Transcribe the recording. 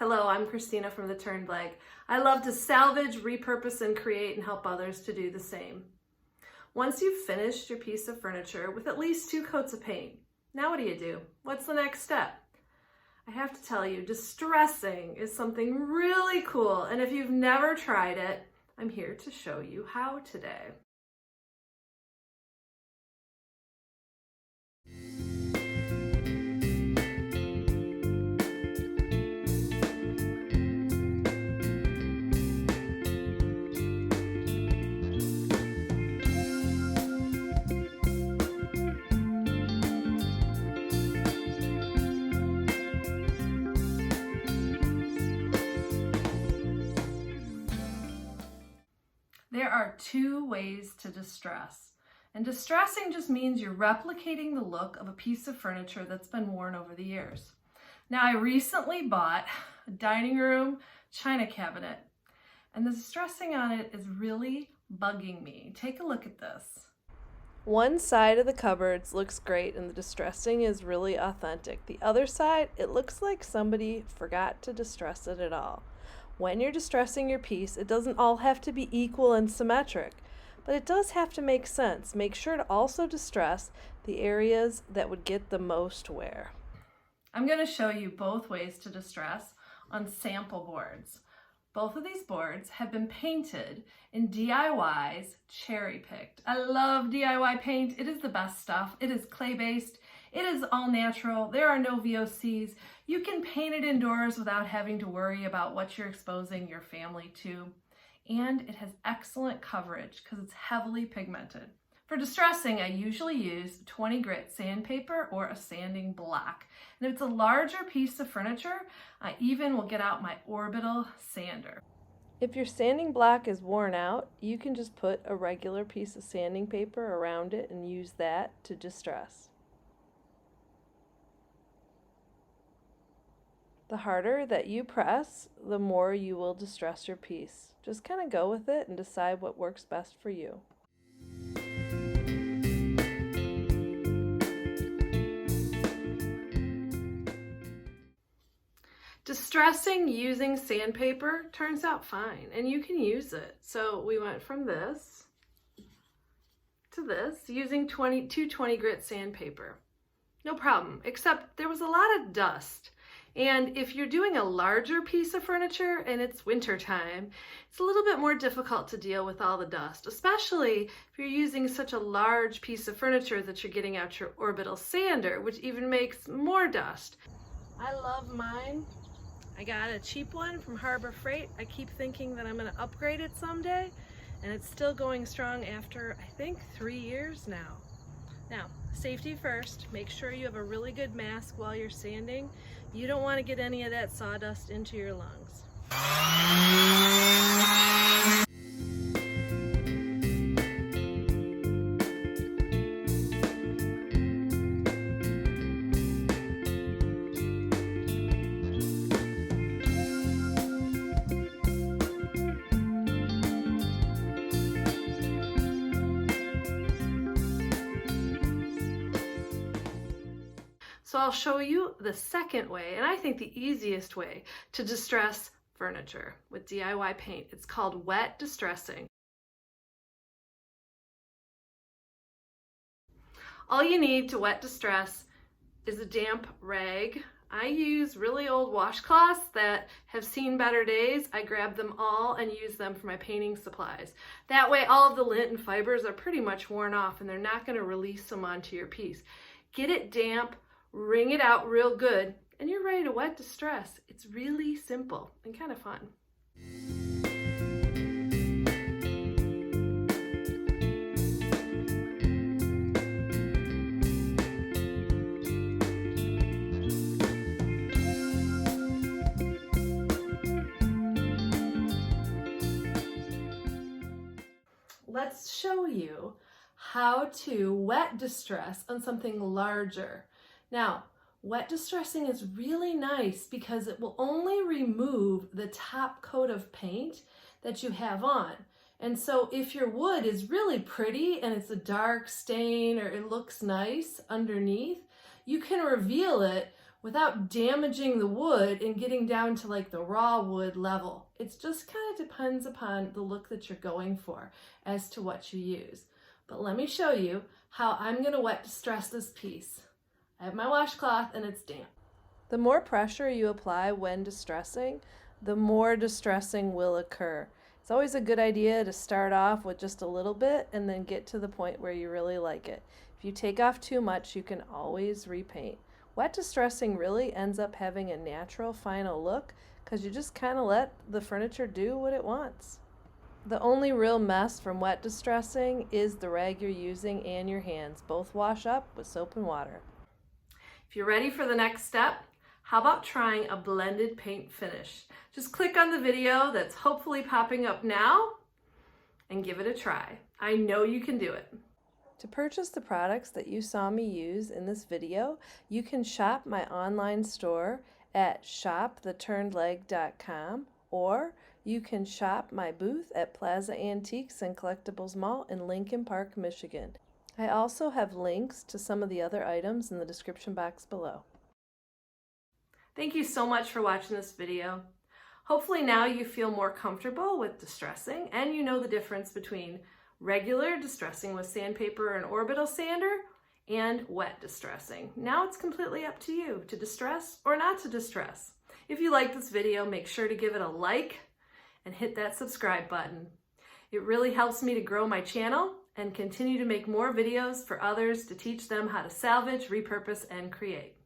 Hello, I'm Christina from The Turned Leg. I love to salvage, repurpose, and create and help others to do the same. Once you've finished your piece of furniture with at least 2 coats of paint, now what do? What's the next step? I have to tell you, distressing is something really cool, and if you've never tried it, I'm here to show you how today. There are 2 ways to distress. And distressing just means you're replicating the look of a piece of furniture that's been worn over the years. Now, I recently bought a dining room china cabinet, and the distressing on it is really bugging me. Take a look at this. One side of the cupboards looks great and the distressing is really authentic. The other side, it looks like somebody forgot to distress it at all. When you're distressing your piece, it doesn't all have to be equal and symmetric, but it does have to make sense. Make sure to also distress the areas that would get the most wear. I'm going to show you both ways to distress on sample boards. Both of these boards have been painted in DIY's Cherry Picked. I love DIY paint. It is the best stuff. It is clay-based. It is all natural. There are no VOCs. You can paint it indoors without having to worry about what you're exposing your family to. And it has excellent coverage because it's heavily pigmented. For distressing, I usually use 20 grit sandpaper or a sanding block. And if it's a larger piece of furniture, I even will get out my orbital sander. If your sanding block is worn out, you can just put a regular piece of sanding paper around it and use that to distress. The harder that you press, the more you will distress your piece. Just kind of go with it and decide what works best for you. Distressing using sandpaper turns out fine, and you can use it. So we went from this to this using 220 grit sandpaper. No problem, except there was a lot of dust. And if you're doing a larger piece of furniture and it's winter time, it's a little bit more difficult to deal with all the dust, especially if you're using such a large piece of furniture that you're getting out your orbital sander, which even makes more dust. I love mine. I got a cheap one from Harbor Freight. I keep thinking that I'm going to upgrade it someday, and it's still going strong after, I think, 3 years now. Now, safety first. Make sure you have a really good mask while you're sanding. You don't want to get any of that sawdust into your lungs. So I'll show you the second way, and I think the easiest way to distress furniture with DIY paint. It's called wet distressing. All you need to wet distress is a damp rag. I use really old washcloths that have seen better days. I grab them all and use them for my painting supplies. That way all of the lint and fibers are pretty much worn off and they're not going to release them onto your piece. Get it damp, wring it out real good, and you're ready to wet distress. It's really simple and kind of fun. Let's show you how to wet distress on something larger. Now, wet distressing is really nice because it will only remove the top coat of paint that you have on. And so if your wood is really pretty and it's a dark stain or it looks nice underneath, you can reveal it without damaging the wood and getting down to like the raw wood level. It just kind of depends upon the look that you're going for as to what you use. But let me show you how I'm gonna wet distress this piece. I have my washcloth and it's damp. The more pressure you apply when distressing, the more distressing will occur. It's always a good idea to start off with just a little bit and then get to the point where you really like it. If you take off too much, you can always repaint. Wet distressing really ends up having a natural final look because you just kind of let the furniture do what it wants. The only real mess from wet distressing is the rag you're using and your hands. Both wash up with soap and water. If you're ready for the next step, how about trying a blended paint finish? Just click on the video that's hopefully popping up now and give it a try. I know you can do it. To purchase the products that you saw me use in this video, you can shop my online store at shoptheturnedleg.com, or you can shop my booth at Plaza Antiques and Collectibles Mall in Lincoln Park, Michigan. I also have links to some of the other items in the description box below. Thank you so much for watching this video. Hopefully now you feel more comfortable with distressing and you know the difference between regular distressing with sandpaper and orbital sander and wet distressing. Now it's completely up to you to distress or not to distress. If you like this video, make sure to give it a like and hit that subscribe button. It really helps me to grow my channel and continue to make more videos for others to teach them how to salvage, repurpose, and create.